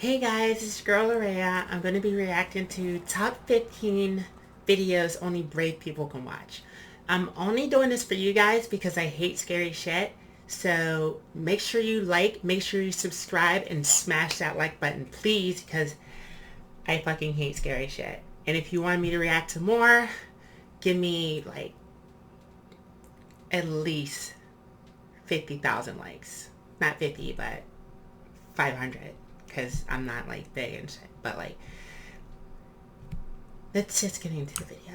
Hey guys, it's your girl Larea. I'm going to be reacting to top 15 videos only brave people can watch. I'm only doing this for you guys because I hate scary shit. So make sure you like, make sure you subscribe, and smash that like button, please, because I fucking hate scary shit. And if you want me to react to more, give me like at least 50,000 likes. Not 50, but 500. Because I'm not like big and shit. But like, let's just get into the video.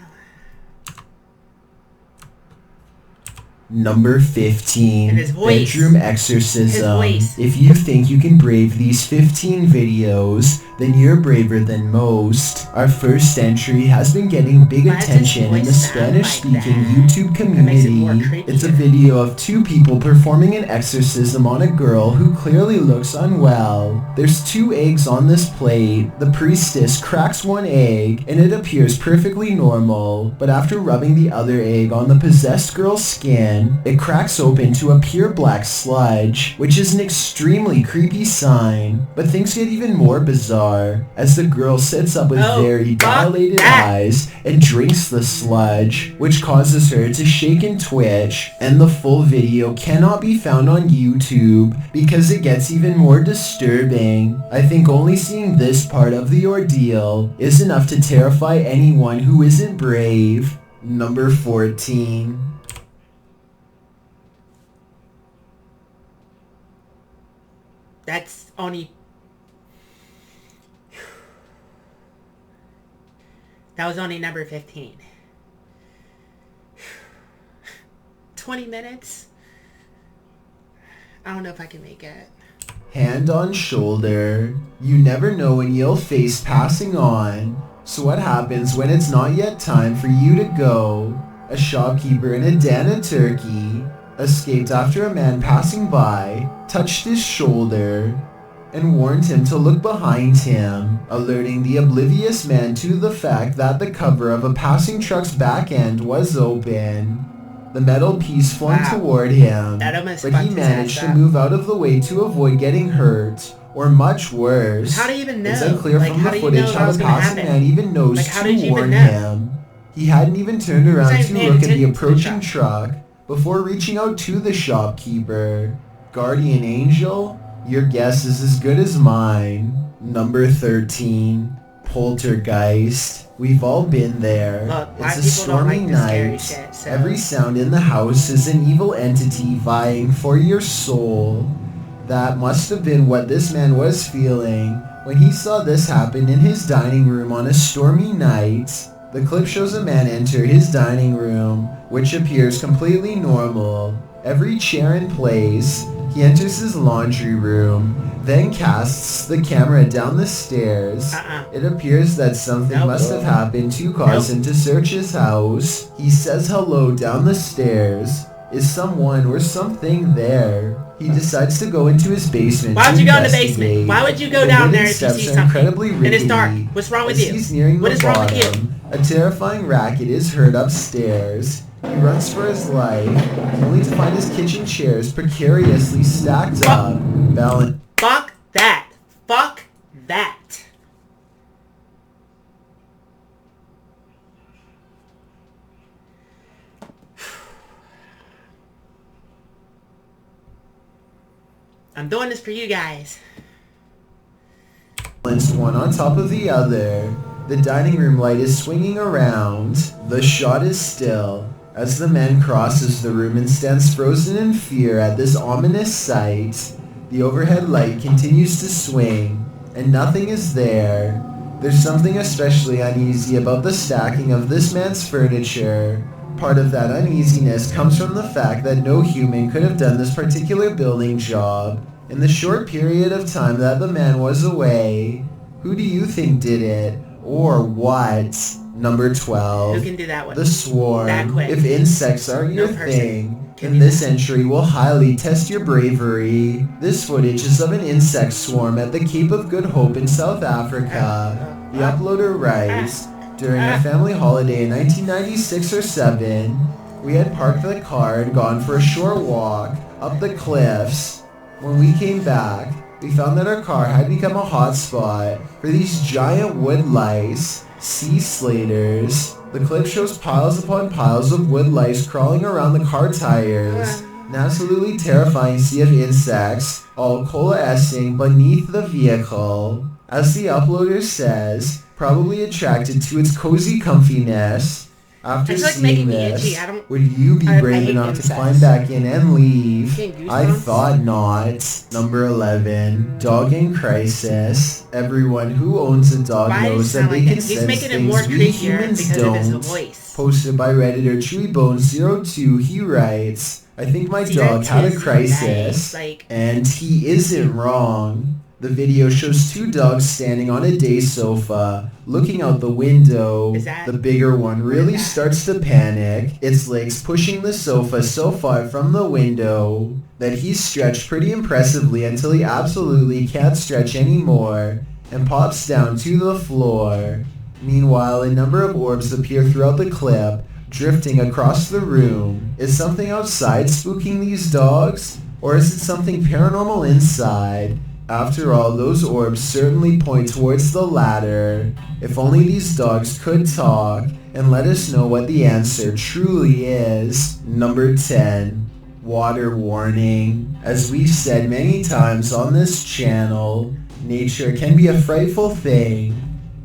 Number 15, And his voice. Bedroom Exorcism. His voice. If you think you can brave these 15 videos, then you're braver than most. Our first entry has been getting big attention in the Spanish-speaking YouTube community. It's a video of two people performing an exorcism on a girl who clearly looks unwell. There's 2 eggs on this plate. The priestess cracks one egg, and it appears perfectly normal. But after rubbing the other egg on the possessed girl's skin, it cracks open to a pure black sludge, which is an extremely creepy sign. But things get even more bizarre as the girl sits up with very dilated eyes and drinks the sludge, which causes her to shake and twitch. And the full video cannot be found on YouTube because it gets even more disturbing. I think only seeing this part of the ordeal is enough to terrify anyone who isn't brave. Number 14. That's only... That was only number 15. 20 minutes? I don't know if I can make it. Hand on shoulder. You never know when you'll face passing on. So what happens when it's not yet time for you to go? A shopkeeper in a den of Turkey escaped after a man passing by touched his shoulder and warned him to look behind him, alerting the oblivious man to the fact that the cover of a passing truck's back end was open. The metal piece flung toward him, but he managed to move out of the way to avoid getting hurt, or much worse. How do you even know? It's unclear from the footage how the passing man even knows to warn him. He hadn't even turned around to look at the approaching truck before reaching out to the shopkeeper. Guardian angel? Your guess is as good as mine. Number 13. Poltergeist. We've all been there. Look, it's a stormy night. Shit, so. Every sound in the house is an evil entity vying for your soul. That must have been what this man was feeling when he saw this happen in his dining room on a stormy night. The clip shows a man enter his dining room, which appears completely normal. Every chair in place. He enters his laundry room, then casts the camera down the stairs. It appears that something must have happened to cause him to search his house. He says hello down the stairs. Is someone or something there? He decides to go into his basement. Why would you go in the basement? Why would you go down there if you see something? And it's dark. What's wrong with you? He's nearing what is wrong with you? A terrifying racket is heard upstairs. He runs for his life, only to find his kitchen chairs precariously stacked up, balanced. Fuck that. Fuck that. I'm doing this for you guys. One on top of the other. The dining room light is swinging around. The shot is still as the man crosses the room and stands frozen in fear at this ominous sight. The overhead light continues to swing, and nothing is there. There's something especially uneasy about the stacking of this man's furniture. Part of that uneasiness comes from the fact that no human could have done this particular building job in the short period of time that the man was away. Who do you think did it? Or what? Number 12. Who can do that one? The Swarm. That quick. If insects aren't your thing, then this entry will highly test your bravery. This footage is of an insect swarm at the Cape of Good Hope in South Africa. The uploader writes, during a family holiday in 1996 or 7, we had parked the car and gone for a short walk up the cliffs. When we came back, we found that our car had become a hotspot for these giant wood lice, sea slaters. The clip shows piles upon piles of wood lice crawling around the car tires. An absolutely terrifying sea of insects, all coalescing beneath the vehicle. As the uploader says, probably attracted to its cozy comfiness. After seeing this, would you be brave enough to climb back in and leave? I thought not. Number 11. Dog in crisis. Everyone who owns a dog knows that they can sense things we humans don't. Posted by Redditor ChewyBone02, he writes, I think my dog had a crisis, and he isn't wrong. The video shows two dogs standing on a day sofa, looking out the window. The bigger one really starts to panic, its legs pushing the sofa so far from the window that he's stretched pretty impressively until he absolutely can't stretch anymore and pops down to the floor. Meanwhile, a number of orbs appear throughout the clip, drifting across the room. Is something outside spooking these dogs? Or is it something paranormal inside? After all, those orbs certainly point towards the latter. If only these dogs could talk and let us know what the answer truly is. Number 10. Water warning. As we've said many times on this channel, nature can be a frightful thing.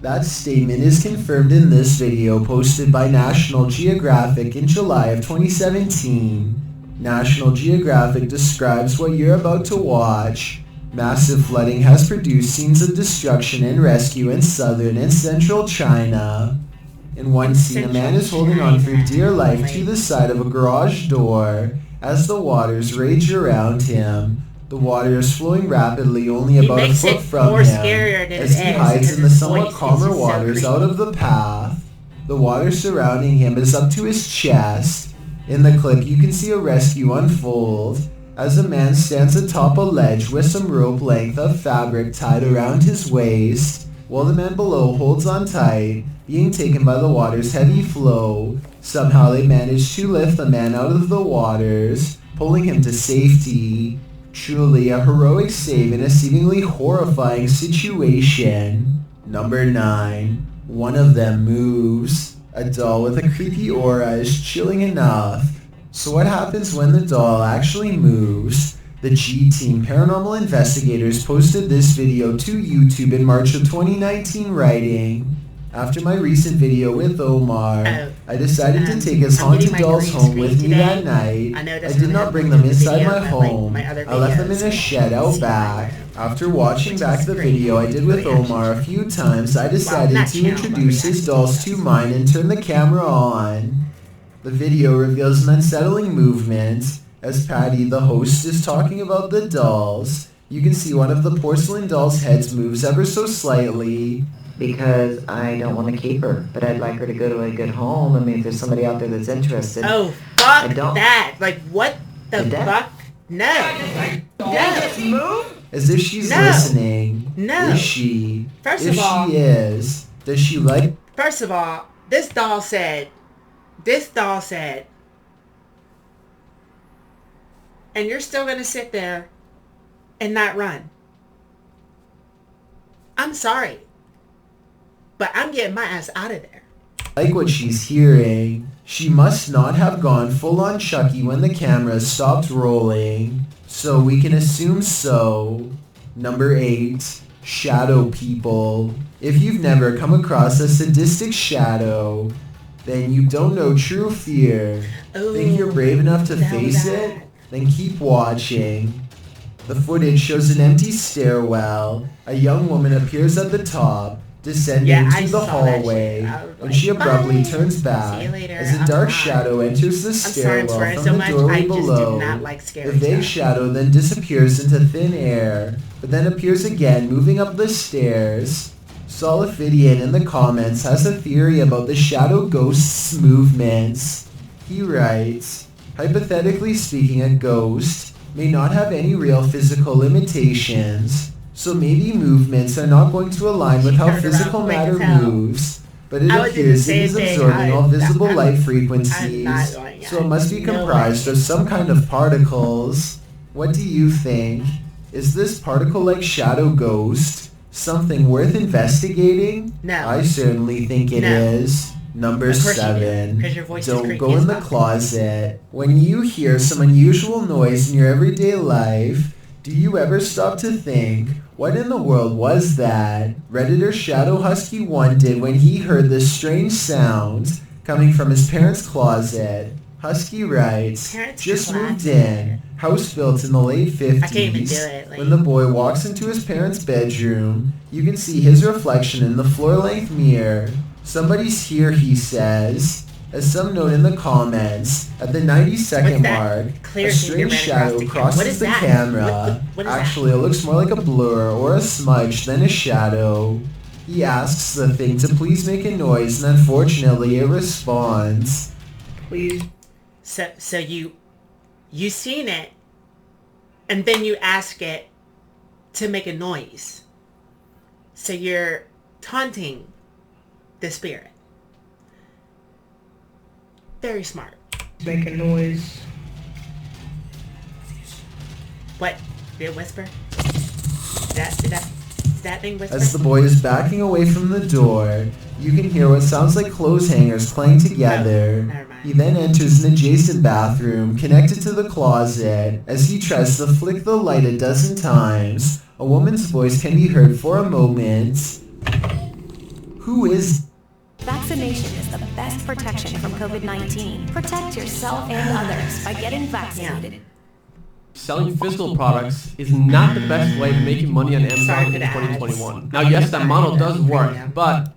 That statement is confirmed in this video posted by National Geographic in July of 2017. National Geographic describes what you're about to watch. Massive flooding has produced scenes of destruction and rescue in southern and central China. In one scene, a man is holding on for dear life to the side of a garage door as the waters rage around him. The water is flowing rapidly, only about a foot from him, as he hides in the somewhat calmer waters out of the path. The water surrounding him is up to his chest. In the clip, you can see a rescue unfold, as a man stands atop a ledge with some rope length of fabric tied around his waist, while the man below holds on tight, being taken by the water's heavy flow. Somehow they manage to lift the man out of the waters, pulling him to safety. Truly a heroic save in a seemingly horrifying situation. Number 9. One of them moves. A doll with a creepy aura is chilling enough. So what happens when the doll actually moves? The G-Team Paranormal Investigators posted this video to YouTube in March of 2019 writing, after my recent video with Omar, I decided to take his haunted dolls home with me that night. I did not bring them inside my home. I left them in a shed out back. After watching back the video I did with Omar a few times, I decided to introduce his dolls to mine and turn the camera on. The video reveals an unsettling movement. As Patty, the host, is talking about the dolls, you can see one of the porcelain doll's heads moves ever so slightly. Because I don't want to keep her, but I'd like her to go to a good home. I mean, if there's somebody out there that's interested. Oh, fuck that. Like, what the fuck? No. Just move? As if she's listening. No. Is she? First of all. If she is, does she like... First of all, this doll said, and you're still going to sit there and not run. I'm sorry, but I'm getting my ass out of there. Like what she's hearing. She must not have gone full-on Chucky when the camera stopped rolling, so we can assume so. Number 8. Shadow people. If you've never come across a sadistic shadow, then you don't know true fear. Think you're brave enough to face it? Then keep watching. The footage shows an empty stairwell. A young woman appears at the top, descending to the hallway, and she abruptly turns back as a dark shadow enters the stairwell from the doorway below. The vague shadow then disappears into thin air, but then appears again moving up the stairs. Solifidian in the comments has a theory about the shadow ghost's movements. He writes, hypothetically speaking, a ghost may not have any real physical limitations, so maybe movements are not going to align with how physical matter moves, but it appears it is absorbing all visible light frequencies, so it must be comprised of some kind of particles. What do you think? Is this particle-like shadow ghost something worth investigating? No. I certainly think it is. Number 7. Don't go in the closet. When you hear some unusual noise in your everyday life, do you ever stop to think, what in the world was that Redditor Shadow Husky 1 did when he heard this strange sound coming from his parents' closet? Husky writes, just moved in, house built in the late 50s. I can't even do it. When the boy walks into his parents' bedroom, you can see his reflection in the floor-length mirror. Somebody's here, he says. As some note in the comments, at the 90-second mark, a strange shadow crosses the camera. Actually, it looks more like a blur or a smudge than a shadow. He asks the thing to please make a noise, and unfortunately it responds. Please. So you seen it, and then you ask it to make a noise. So you're taunting the spirit. Very smart. Make a noise. What? Did it whisper? Did that thing whisper? As the boy is backing away from the door, you can hear what sounds like clothes hangers playing together. Never mind. He then enters an adjacent bathroom connected to the closet. As he tries to flick the light a dozen times, a woman's voice can be heard for a moment. Who is... Vaccination is the best protection from COVID-19. Protect yourself and others by getting vaccinated. Selling physical products is not the best way of making money on Amazon in 2021. Now, yes, that model does work, but...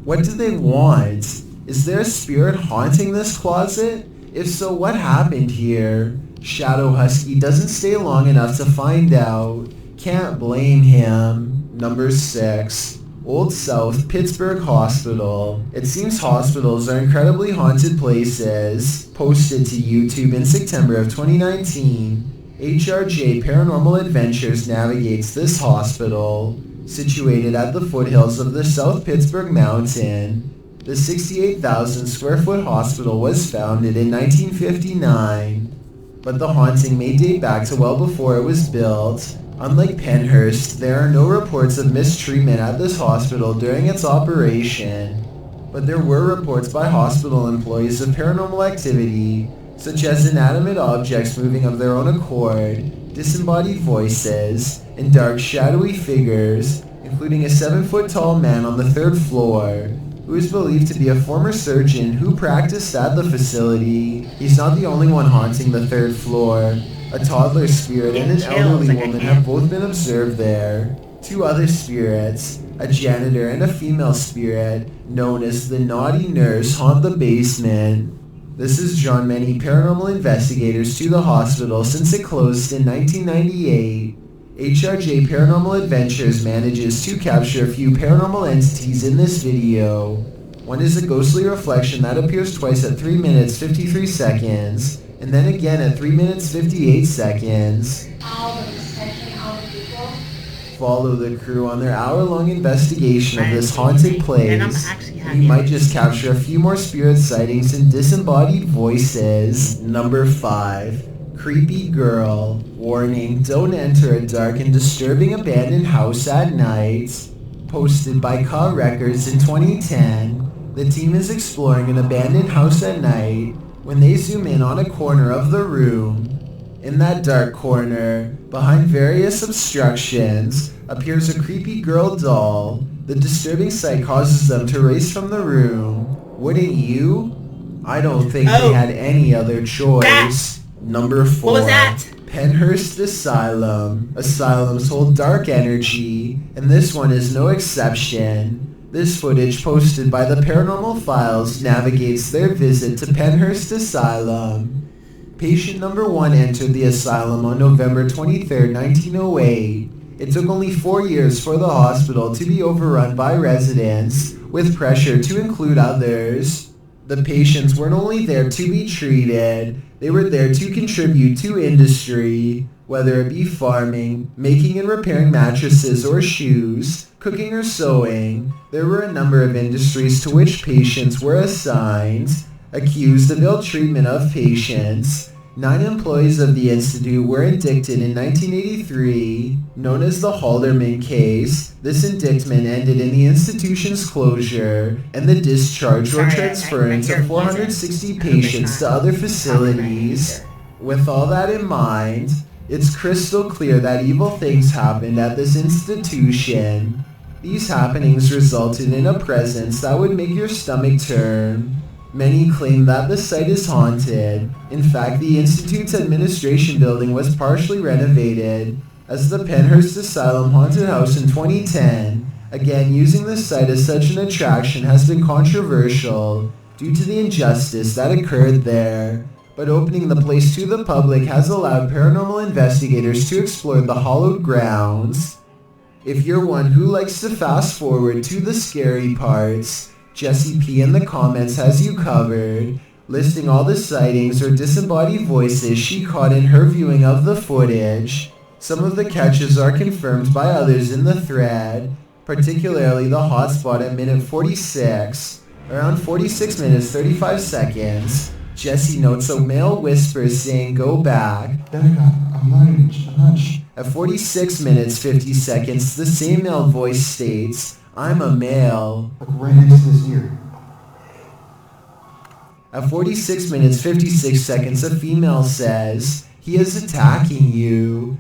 What do they want? Is there a spirit haunting this closet? If so, what happened here? Shadow Husky doesn't stay long enough to find out. Can't blame him. Number 6. Old South Pittsburgh Hospital. It seems hospitals are incredibly haunted places. Posted to YouTube in September of 2019, HRJ Paranormal Adventures navigates this hospital. Situated at the foothills of the South Pittsburgh Mountain, the 68,000 square foot hospital was founded in 1959, but the haunting may date back to well before it was built. Unlike Penhurst, there are no reports of mistreatment at this hospital during its operation, but there were reports by hospital employees of paranormal activity, such as inanimate objects moving of their own accord, disembodied voices, and dark shadowy figures, including a 7-foot-tall man on the 3rd floor, who is believed to be a former surgeon who practiced at the facility. He's not the only one haunting the 3rd floor. A toddler spirit and an elderly woman have both been observed there. 2 other spirits, a janitor and a female spirit, known as the Naughty Nurse, haunt the basement. This has drawn many paranormal investigators to the hospital since it closed in 1998. HRJ Paranormal Adventures manages to capture a few paranormal entities in this video. One is a ghostly reflection that appears twice at 3 minutes 53 seconds, and then again at 3 minutes 58 seconds. Follow the crew on their hour-long investigation of this haunted place. You might just capture a few more spirit sightings and disembodied voices. Number 5. Creepy Girl. Warning, don't enter a dark and disturbing abandoned house at night. Posted by Ka Records in 2010, the team is exploring an abandoned house at night when they zoom in on a corner of the room. In that dark corner, behind various obstructions, appears a creepy girl doll. The disturbing sight causes them to race from the room. Wouldn't you? I don't think they had any other choice. Number 4. What was that? Penhurst Asylum. Asylums hold dark energy, and this one is no exception. This footage posted by the Paranormal Files navigates their visit to Penhurst Asylum. Patient number 1 entered the asylum on November 23, 1908. It took only 4 years for the hospital to be overrun by residents, with pressure to include others. The patients weren't only there to be treated, they were there to contribute to industry, whether it be farming, making and repairing mattresses or shoes, cooking or sewing. There were a number of industries to which patients were assigned. Accused of ill treatment of patients, 9 employees of the Institute were indicted in 1983, known as the Halderman case. This indictment ended in the institution's closure and the discharge or transference of 460 patients to other facilities. With all that in mind, it's crystal clear that evil things happened at this institution. These happenings resulted in a presence that would make your stomach turn. Many claim that the site is haunted. In fact, the Institute's administration building was partially renovated as the Penhurst Asylum Haunted House in 2010. Again, using the site as such an attraction has been controversial due to the injustice that occurred there. But opening the place to the public has allowed paranormal investigators to explore the hallowed grounds. If you're one who likes to fast forward to the scary parts, Jessie P in the comments has you covered, listing all the sightings or disembodied voices she caught in her viewing of the footage. Some of the catches are confirmed by others in the thread, particularly the hotspot at minute 46, around 46 minutes 35 seconds. Jessie notes a male whispers saying go back. At 46 minutes 50 seconds, the same male voice states, I'm a male. Right next to this ear. At 46 minutes 56 seconds, a female says, he is attacking you.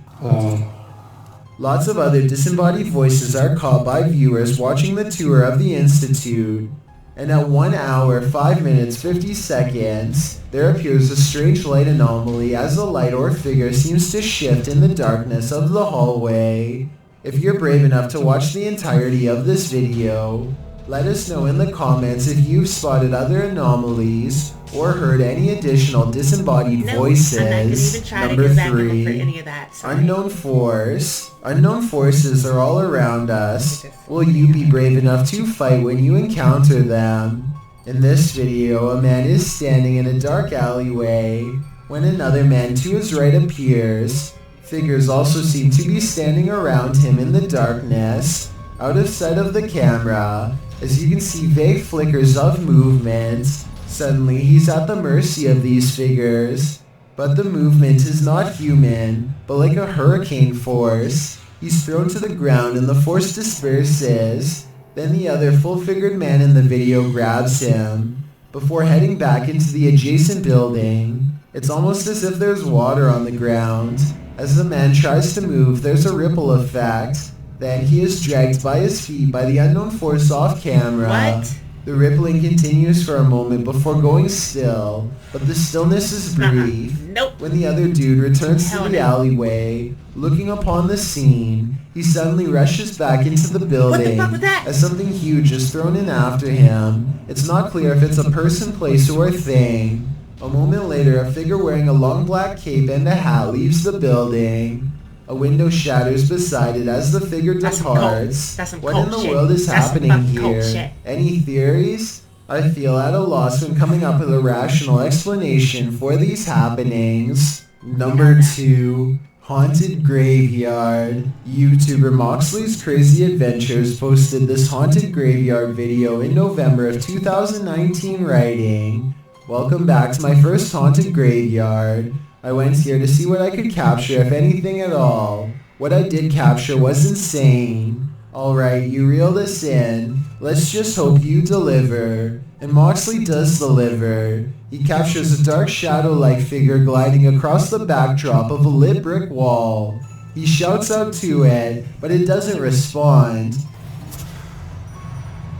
Lots of other disembodied voices are caught by viewers watching the tour of the Institute. And at 1 hour, 5 minutes, 50 seconds, there appears a strange light anomaly as a light or figure seems to shift in the darkness of the hallway. If you're brave enough to watch the entirety of this video, let us know in the comments if you've spotted other anomalies or heard any additional disembodied voices. Number 3, unknown force. Unknown forces are all around us. Will you be brave enough to fight when you encounter them? In this video, a man is standing in a dark alleyway when another man to his right appears. Figures also seem to be standing around him in the darkness, out of sight of the camera, as you can see vague flickers of movement. Suddenly, he's at the mercy of these figures, but the movement is not human, but like a hurricane force. He's thrown to the ground and the force disperses. Then the other full-figured man in the video grabs him, before heading back into the adjacent building. It's almost as if there's water on the ground. As the man tries to move, there's a ripple effect. Then he is dragged by his feet by the unknown force off camera. What? The rippling continues for a moment before going still, but the stillness is brief. Nope. When the other dude returns to the alleyway, looking upon the scene, he suddenly rushes back into the building What the fuck was that? as something huge is thrown in after him. It's not clear if it's a person, place, or a thing. A moment later, a figure wearing a long black cape and a hat leaves the building. A window shatters beside it as the figure departs. What in the world is happening here? Any theories? I feel at a loss when coming up with a rational explanation for these happenings. Number 2. Haunted Graveyard. YouTuber Moxley's Crazy Adventures posted this haunted graveyard video in November of 2019 writing, "Welcome back to my first haunted graveyard. I went here to see what I could capture, if anything at all. What I did capture was insane. Alright, you reel this in. Let's just hope you deliver." And Moxley does deliver. He captures a dark shadow-like figure gliding across the backdrop of a lit brick wall. He shouts out to it, but it doesn't respond.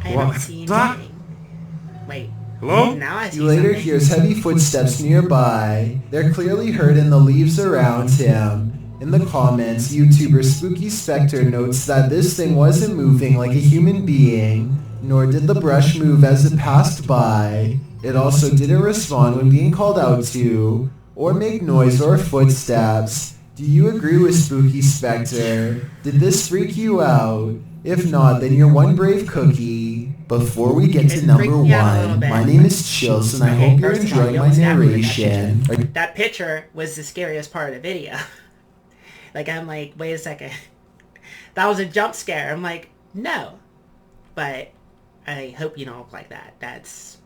I don't see anything. Wait. Hello? Now I see He later something. hears heavy footsteps nearby. They're clearly heard in the leaves around him. In the comments, YouTuber Spooky Spectre notes that this thing wasn't moving like a human being, nor did the brush move as it passed by. It also didn't respond when being called out to, or make noise or footsteps. Do you agree with Spooky Spectre? Did this freak you out? If not, then you're one brave cookie. Before we get to number 1, my name is Chills and I hope you're enjoying my narration. That picture was the scariest part of the video. Like, I'm like, wait a second. That was a jump scare. I'm like, no. But I hope you don't look like that. That's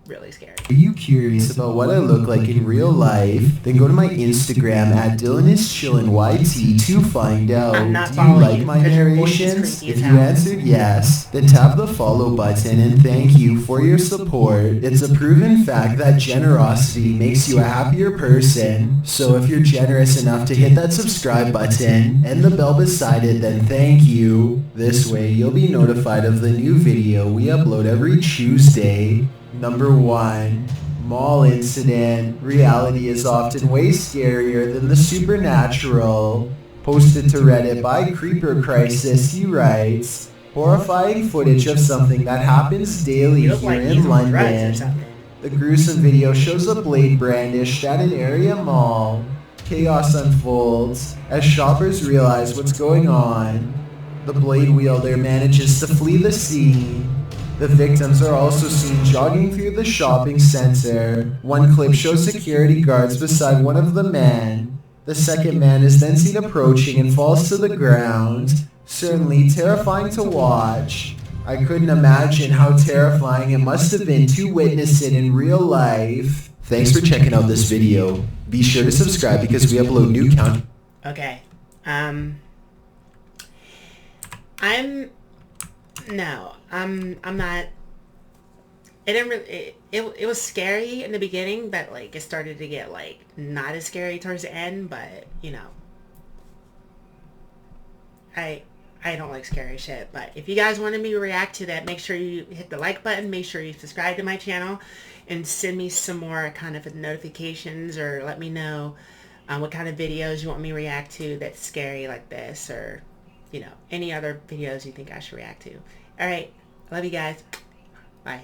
really scary. Are you curious about what I look like in real life? Then go to my Instagram at DylanIsChillinYT to find out. I'm not Do you following like you my because your voice is narrations? creepy as If you hell. answered yes, then tap the follow button and thank you for your support. It's a proven fact that generosity makes you a happier person. So if you're generous enough to hit that subscribe button and the bell beside it, then thank you. This way you'll be notified of the new video we upload every Tuesday. Number 1. Mall incident. Reality is often way scarier than the supernatural. Posted to Reddit by Creeper Crisis, he writes, horrifying footage of something that happens daily You look here like he's in on drugs or London. something. The gruesome video shows a blade brandished at an area mall. Chaos unfolds as shoppers realize what's going on. The blade wielder manages to flee the scene. The victims are also seen jogging through the shopping center. One clip shows security guards beside one of the men. The second man is then seen approaching and falls to the ground. Certainly terrifying to watch. I couldn't imagine how terrifying it must have been to witness it in real life. Thanks for checking out this video. Be sure to subscribe because we upload new content. Okay. I'm not. It didn't really. It was scary in the beginning, but like it started to get like not as scary towards the end. But you know, I don't like scary shit. But if you guys wanted me to react to that, make sure you hit the like button. Make sure you subscribe to my channel, and send me some more kind of notifications, or let me know what kind of videos you want me to react to that's scary like this, or you know, any other videos you think I should react to. All right. Love you guys. Bye.